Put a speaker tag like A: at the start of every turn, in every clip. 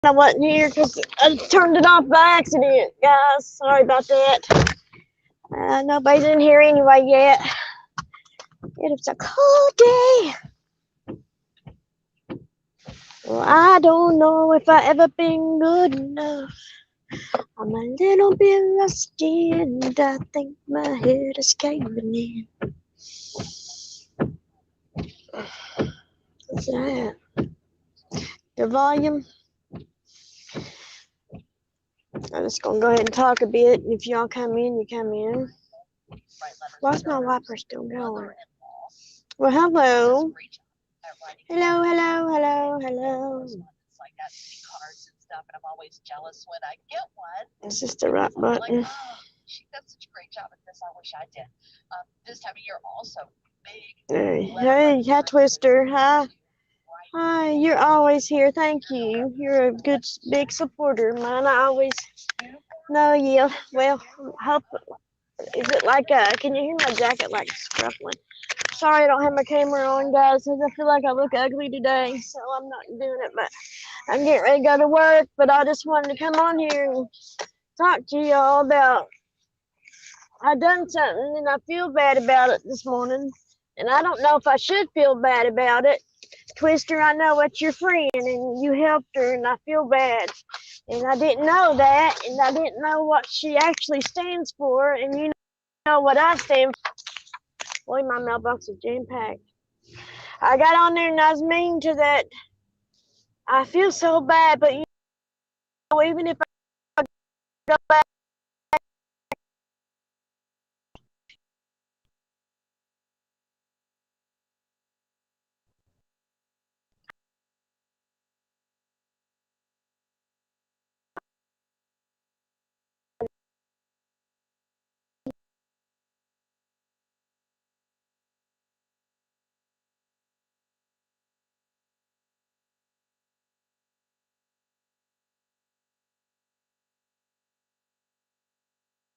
A: I wasn't here because I turned it off by accident, guys. Sorry about that. Nobody's in here anyway yet. It's a cold day. Well, I don't know if I ever been good enough. I'm a little bit rusty and I think my head is caving in. What's that? The volume? I'm just gonna go ahead and talk a bit. If y'all come in, you come in. Why's my wiper still going? Well, hello. Hello, hello, hello, hello. Is this the right button? She does such a great job at this. I wish I did. This time of year also big. Hey, hi Twister. Hi, you're always here. Thank you. You're a good big supporter of mine. I always know you. Well, hope is it like can you hear my jacket like scruffling? Sorry I don't have my camera on, guys, because I feel like I look ugly today, so I'm not doing it, but I'm getting ready to go to work, but I just wanted to come on here and talk to y'all about I done something and I feel bad about it this morning, and I don't know if I should feel bad about it. Twister, I know it's your friend, and you helped her, and I feel bad. And I didn't know that, and I didn't know what she actually stands for, and you know what I stand for. Boy, my mailbox is jam-packed. I got on there and I was mean to that. I feel so bad, but you know, even if I go back,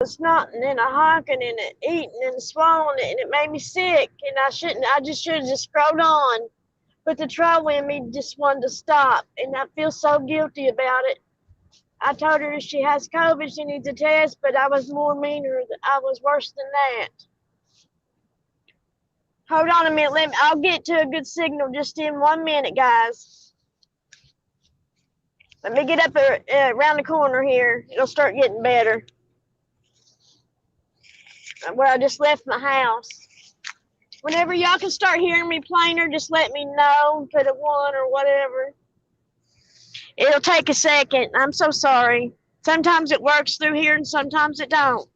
A: it's not, and then I honking and it eating and swallowing it, and it made me sick, and I shouldn't. I just should have just scrolled on. But the trouble in me just wanted to stop, and I feel so guilty about it. I told her if she has COVID, she needs a test, but I was more meaner. I was worse than that. Hold on a minute. I'll get to a good signal just in 1 minute, guys. Let me get up around the corner here. It'll start getting better. Where I just left my house. Whenever y'all can start hearing me plainer, just let me know. Put a 1 or whatever. It'll take a second. I'm so sorry. Sometimes it works through here and sometimes it don't.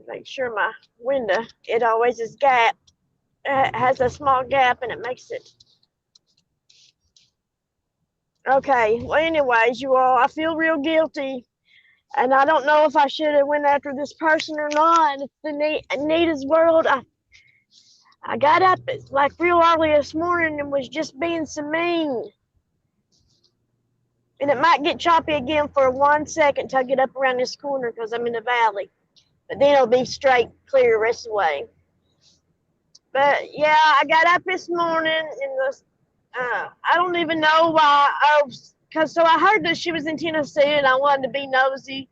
A: Make sure my window, it always is gapped. It has a small gap and it makes it. Okay, well anyways, you all, I feel real guilty. And I don't know if I should have went after this person or not. It's the Anita's world. I got up like real early this morning and was just being so mean. And it might get choppy again for 1 second till I get up around this corner because I'm in the valley. But then it'll be straight, clear the rest of the way. But yeah, I got up this morning and I don't even know why. So I heard that she was in Tennessee and I wanted to be nosy.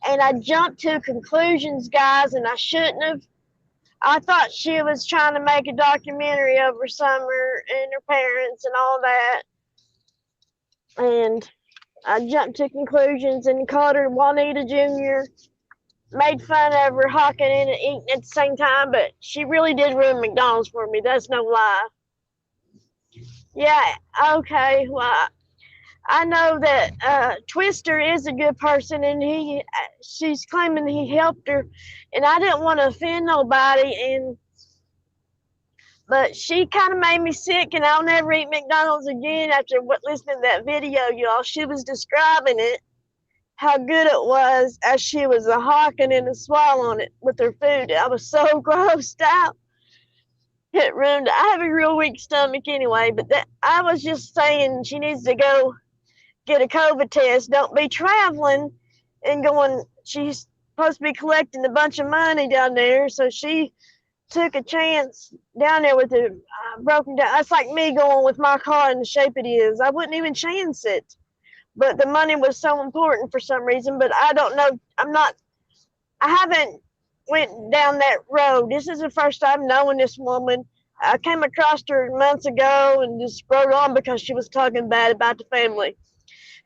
A: And I jumped to conclusions, guys, and I shouldn't have. I thought she was trying to make a documentary of her summer and her parents and all that. And I jumped to conclusions and called her Juanita Jr., made fun of her hawking and eating at the same time, but she really did ruin McDonald's for me. That's no lie. Yeah, okay, well, I know that Twister is a good person, and she's claiming he helped her, and I didn't want to offend nobody, but she kind of made me sick, and I'll never eat McDonald's again after listening to that video, y'all. She was describing it, how good it was as she was a hawking and a swallowing it with her food. I was so grossed out. It ruined. I have a real weak stomach anyway, but I was just saying she needs to go get a COVID test. Don't be traveling and going. She's supposed to be collecting a bunch of money down there, so she took a chance down there with the broken down. That's like me going with my car in the shape it is. I wouldn't even chance it. But the money was so important for some reason. But I don't know. I haven't went down that road. This is the first time knowing this woman. I came across her months ago and just wrote on because she was talking bad about the family.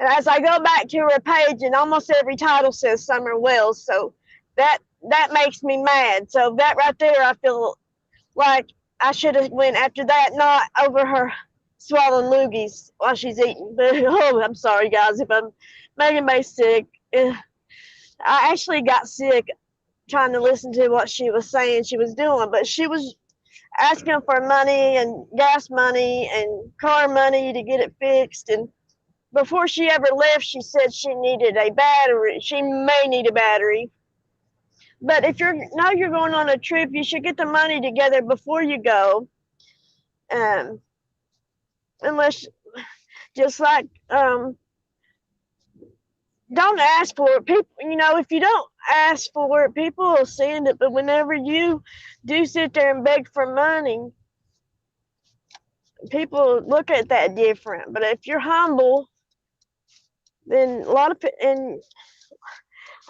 A: And as I go back to her page, and almost every title says Summer Wells, so that makes me mad. So that right there, I feel like I should have went after that, not over her swallowing loogies while she's eating. But oh, I'm sorry guys if I'm making me sick. I actually got sick trying to listen to what she was saying she was doing, but she was asking for money and gas money and car money to get it fixed. And before she ever left, she said she needed a battery. She may need a battery. But if you're going on a trip, you should get the money together before you go. Unless, just like, don't ask for it. People, if you don't ask for it, people will send it. But whenever you do sit there and beg for money, people look at that different. But if you're humble, then a lot of and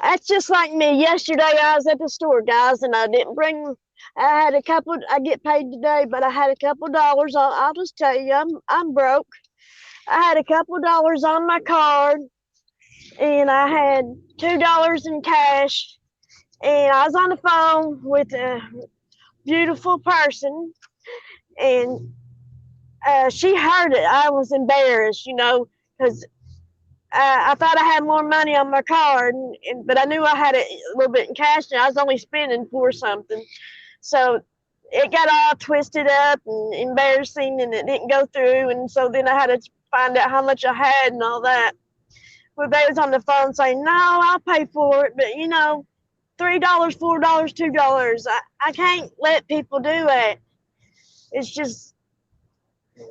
A: that's just like me. Yesterday I was at the store, guys, and I didn't bring. I had a couple. I get paid today, but I had a couple dollars. I'll just tell you, I'm broke. I had a couple dollars on my card, and I had $2 in cash, and I was on the phone with a beautiful person, and she heard it. I was embarrassed, because I thought I had more money on my card, but I knew I had a little bit in cash, and I was only spending for something. So it got all twisted up and embarrassing, and it didn't go through. And so then I had to find out how much I had and all that. Well, they was on the phone saying, "No, I'll pay for it," but $3, $4, $2. I can't let people do it. It's just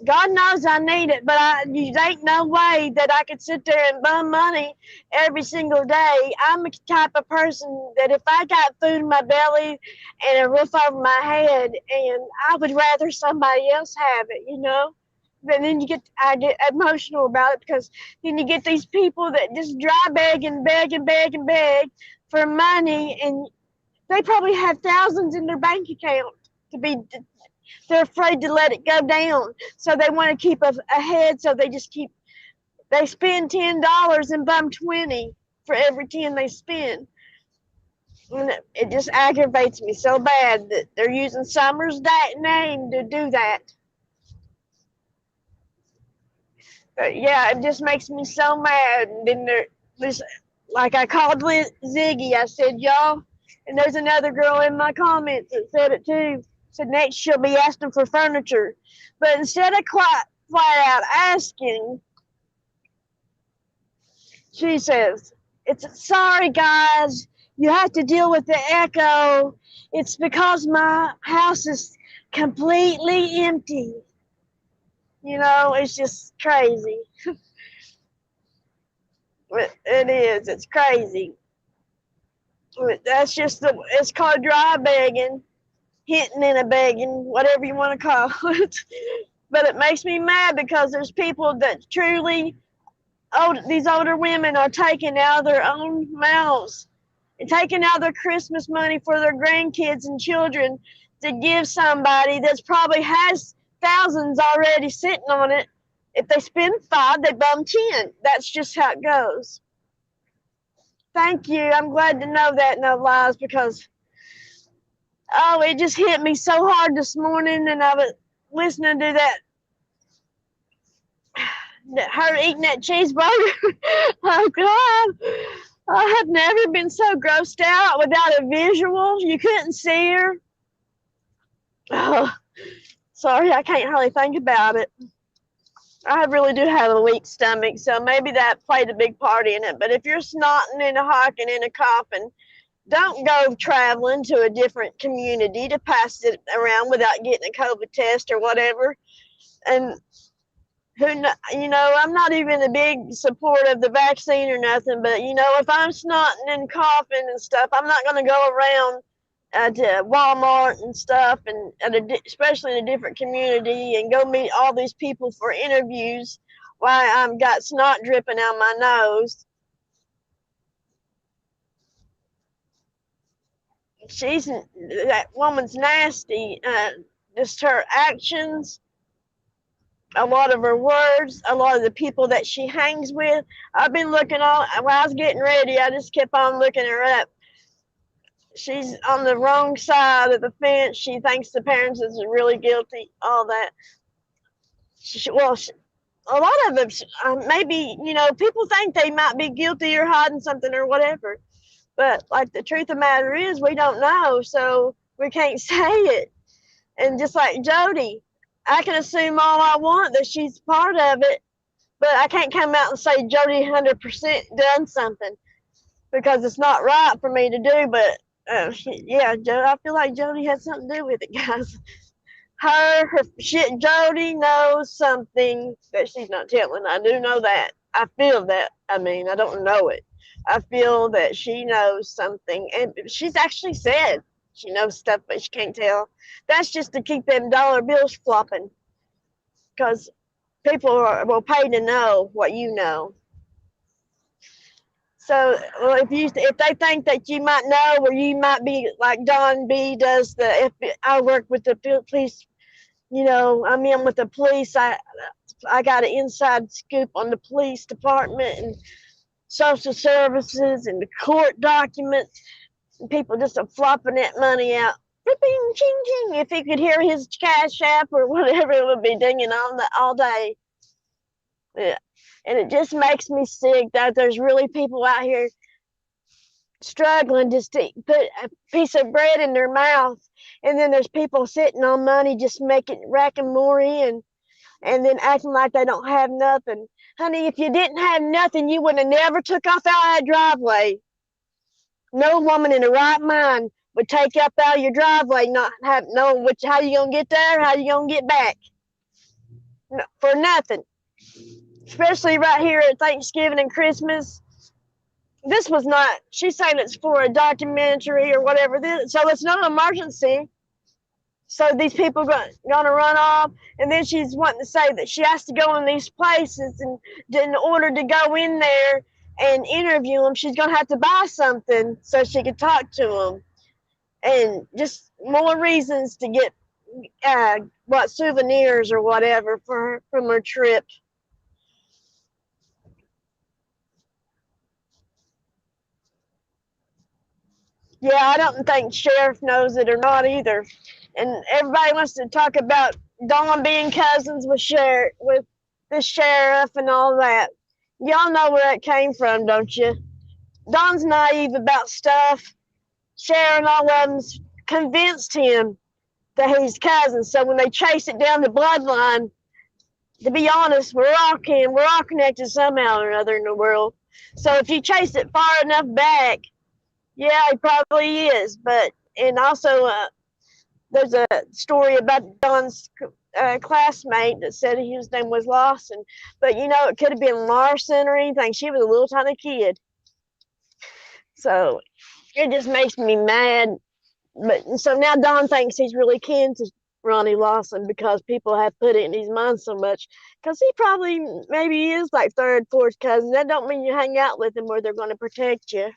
A: God knows I need it, but there ain't no way that I could sit there and bum money every single day. I'm the type of person that if I got food in my belly and a roof over my head, and I would rather somebody else have it, But then I get emotional about it because then you get these people that just dry beg and beg and beg and beg for money, and they probably have thousands in their bank account they're afraid to let it go down. So they want to keep ahead. So they spend $10 and bum 20 for every 10 they spend. And it just aggravates me so bad that they're using Summer's name to do that. But yeah, it just makes me so mad. And then like I called Ziggy, I said, y'all, and there's another girl in my comments that said it too. Said next she'll be asking for furniture. But instead of flat out asking, she says, sorry guys, you have to deal with the echo. It's because my house is completely empty. It's just crazy. It is, it's crazy. That's just it's called dry begging. Hinting and a begging, whatever you want to call it. But it makes me mad because there's people that truly, these older women are taking out of their own mouths and taking out their Christmas money for their grandkids and children to give somebody that's probably has thousands already sitting on it. If they spend 5, they bum 10. That's just how it goes. Thank you. I'm glad to know that, No Lies, because it just hit me so hard this morning, and I was listening to her eating that cheeseburger. Oh, God. I have never been so grossed out without a visual. You couldn't see her. Oh, sorry, I can't hardly think about it. I really do have a weak stomach, so maybe that played a big part in it. But if you're snotting and hawking and a coughing, don't go traveling to a different community to pass it around without getting a COVID test or whatever. And I'm not even a big supporter of the vaccine or nothing, but if I'm snotting and coughing and stuff, I'm not going to go around to Walmart and stuff, and especially in a different community, and go meet all these people for interviews while I've got snot dripping out my nose. That woman's nasty. Just her actions, a lot of her words, a lot of the people that she hangs with. I've been looking while I was getting ready, I just kept on looking her up. She's on the wrong side of the fence. She thinks the parents is really guilty, all that. A lot of them, maybe, people think they might be guilty or hiding something or whatever. But, like, the truth of the matter is, we don't know, so we can't say it. And just like Jody, I can assume all I want that she's part of it, but I can't come out and say Jody 100% done something because it's not right for me to do. But yeah, I feel like Jody had something to do with it, guys. Jody knows something that she's not telling. I do know that. I feel that. I mean, I don't know it. I feel that she knows something, and she's actually said she knows stuff, but she can't tell. That's just to keep them dollar bills flopping, because people will pay to know what you know. So, well, if they think that you might know, or you might be like Don B does I work with the police. I'm in with the police. I got an inside scoop on the police department and social services and the court documents. And people just are flopping that money out. Bing, ching, ching. If you could hear his cash app or whatever, it would be dinging all day. Yeah. And it just makes me sick that there's really people out here struggling just to put a piece of bread in their mouth, and then there's people sitting on money just racking more in, and then acting like they don't have nothing. Honey, if you didn't have nothing, you would have never took off out of that driveway. No woman in the right mind would take up out of your driveway not knowing how you gonna get there, how you gonna get back. No, for nothing. Especially right here at Thanksgiving and Christmas. This was not, she's saying it's for a documentary or whatever, so it's not an emergency. So these people gonna run off, and then she's wanting to say that she has to go in these places, and in order to go in there and interview them, she's gonna have to buy something so she can talk to them, and just more reasons to get souvenirs or whatever from her trip. Yeah, I don't think sheriff knows it or not either. And everybody wants to talk about Dawn being cousins with the sheriff and all that. Y'all know where it came from, don't you? Dawn's naive about stuff. Sharon and all of them's convinced him that he's cousins. So when they chase it down the bloodline, to be honest, we're all connected somehow or another in the world. So if you chase it far enough back, yeah, he probably is. And also, there's a story about Don's classmate that said his name was Lawson. But, it could have been Larson or anything. She was a little tiny kid. So it just makes me mad. But so now Don thinks he's really kin to Ronnie Lawson because people have put it in his mind so much. Because he probably maybe is like third, fourth cousin. That don't mean you hang out with him where they're going to protect you.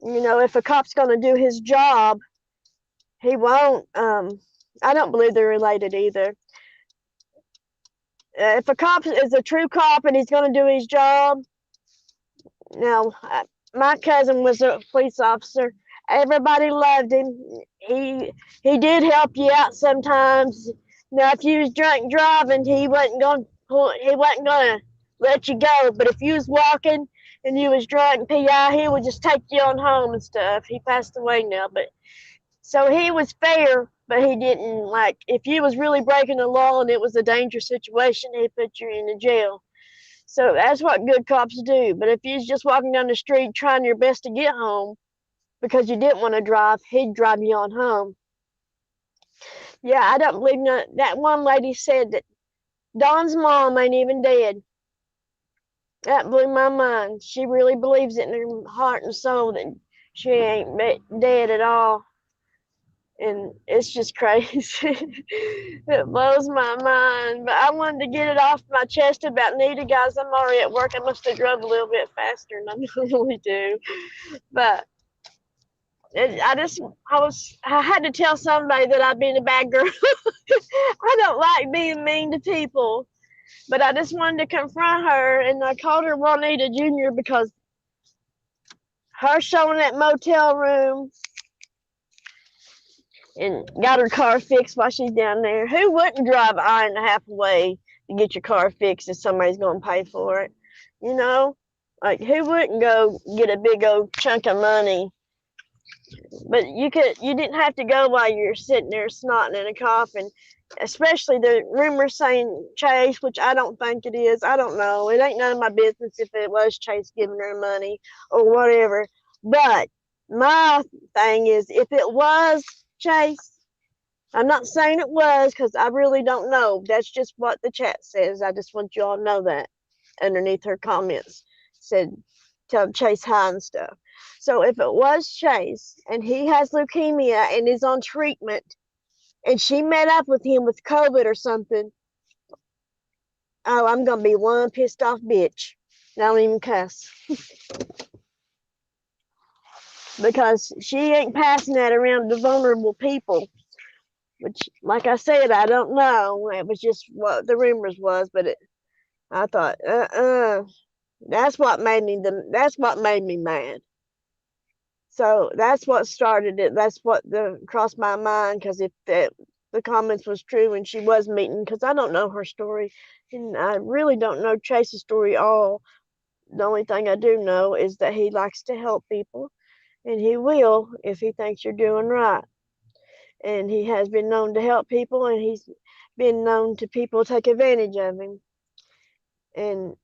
A: If a cop's going to do his job, he won't. I don't believe they're related either. If a cop is a true cop and he's going to do his job, now, my cousin was a police officer. Everybody loved him. He did help you out sometimes. Now, if you was drunk driving, he wasn't gonna let you go. But if you was walking and you was drunk PI, he would just take you on home and stuff. He passed away now, but so he was fair, but he didn't if you was really breaking the law and it was a dangerous situation, he'd put you in the jail. So that's what good cops do. But if you're just walking down the street trying your best to get home because you didn't want to drive, he'd drive you on home. Yeah, I don't believe that one lady said that Don's mom ain't even dead. That blew my mind. She really believes it in her heart and soul that She ain't dead at all. And it's just crazy. It blows my mind. But I wanted to get it off my chest about Nita, guys. I'm already at work. I must have drove a little bit faster than I normally do. But I had to tell somebody that I've been a bad girl. I don't like being mean to people. But I just wanted to confront her, and I called her Juanita Jr. because her showing that motel room and got her car fixed while she's down there. Who wouldn't drive an hour and a half away to get your car fixed if somebody's going to pay for it? You know? Like, who wouldn't go get a big old chunk of money? But you didn't have to go while you're sitting there snotting and coughing. Especially the rumors saying Chase, which I don't think it is. I don't know. It ain't none of my business if it was Chase giving her money or whatever. But my thing is, if it was Chase, I'm not saying it was because I really don't know. That's just what the chat says. I just want you all to know that underneath her comments said, tell Chase hi and stuff. So if it was Chase and he has leukemia and is on treatment and she met up with him with COVID or something, oh, I'm going to be one pissed off bitch. I don't even cuss. Because she ain't passing that around to vulnerable people. Which, like I said, I don't know. It was just what the rumors was, but I thought, that's what made me mad. So that's what started it. That's what crossed my mind, because if the comments was true and she was meeting, because I don't know her story, and I really don't know Chase's story all. The only thing I do know is that he likes to help people, and he will if he thinks you're doing right. And he has been known to help people, and he's been known to people take advantage of him. And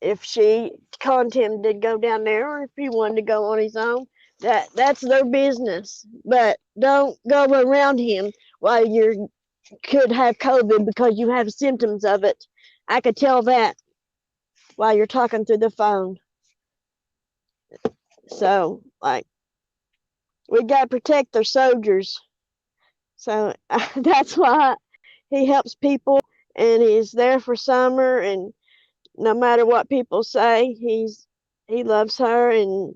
A: if she conned him to go down there, or if he wanted to go on his own, that's their business. But don't go around him while you could have COVID because you have symptoms of it. I could tell that while you're talking through the phone. So, like, we got to protect their soldiers. So that's why he helps people, and he's there for Summer, and no matter what people say, he loves her, and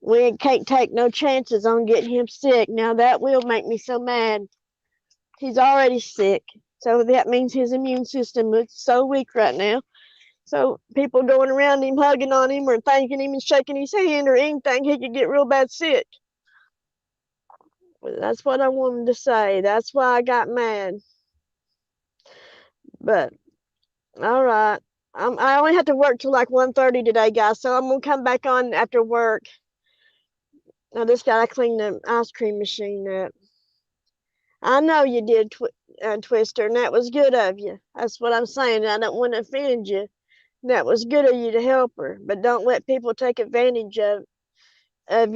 A: we can't take no chances on getting him sick. Now that will make me so mad. He's already sick, so that means his immune system is so weak right now. So people going around him, hugging on him, or thanking him and shaking his hand or anything, he could get real bad sick. That's what I wanted to say. That's why I got mad. But all right. I only have to work till like 1:30 today, guys, so I'm gonna come back on after work. I just gotta clean the ice cream machine up. I know you did, Twister, and that was good of you. That's what I'm saying. I don't want to offend you. That was good of you to help her, but don't let people take advantage of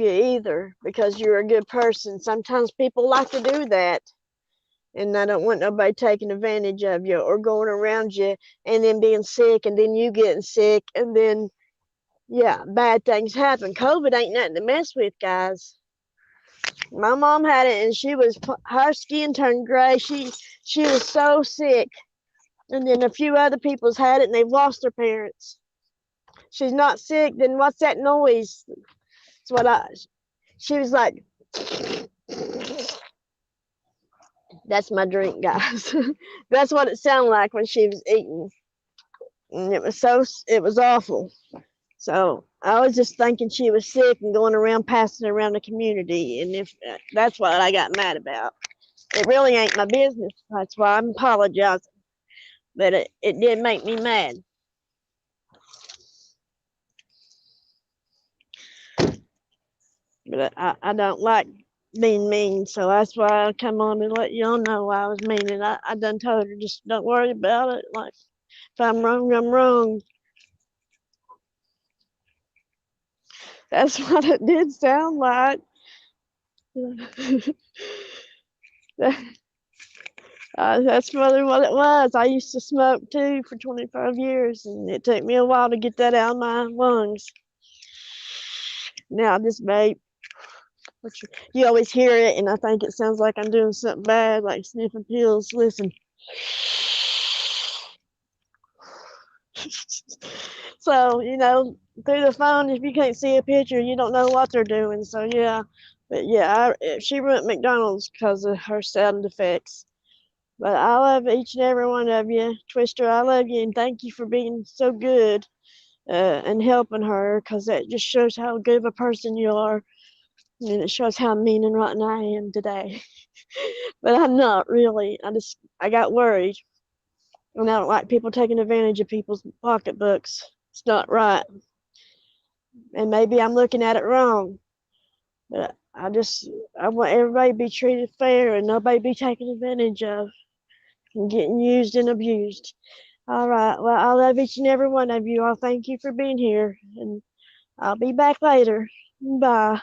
A: you either, because you're a good person. Sometimes people like to do that, and I don't want nobody taking advantage of you or going around you and then being sick and then you getting sick, and then, yeah, bad things happen. COVID ain't nothing to mess with, guys. My mom had it, and her skin turned gray. She was so sick. And then a few other people's had it, and they've lost their parents. She's not sick, then what's that noise? She was like, that's my drink, guys. That's what it sounded like when she was eating. And it was awful. So I was just thinking she was sick and going around passing around the community. And if that's what I got mad about. It really ain't my business. That's why I'm apologizing. But it did make me mad. But I don't like being mean, so that's why I come on and let y'all know I was mean. And I done told her, just don't worry about it. Like, if I'm wrong, I'm wrong. That's what it did sound like. That's really what it was. I used to smoke too for 25 years, and it took me a while to get that out of my lungs. Now this vape You always hear it, and I think it sounds like I'm doing something bad, like sniffing pills. Listen. So, through the phone, if you can't see a picture, you don't know what they're doing. So, yeah. But yeah, she went McDonald's because of her sound effects. But I love each and every one of you. Twister, I love you, and thank you for being so good and helping her, because that just shows how good of a person you are. And it shows how mean and rotten I am today. But I'm not really. I got worried. And I don't like people taking advantage of people's pocketbooks. It's not right. And maybe I'm looking at it wrong. But I want everybody to be treated fair and nobody be taken advantage of and getting used and abused. All right. Well, I love each and every one of you. I'll thank you for being here. And I'll be back later. Bye.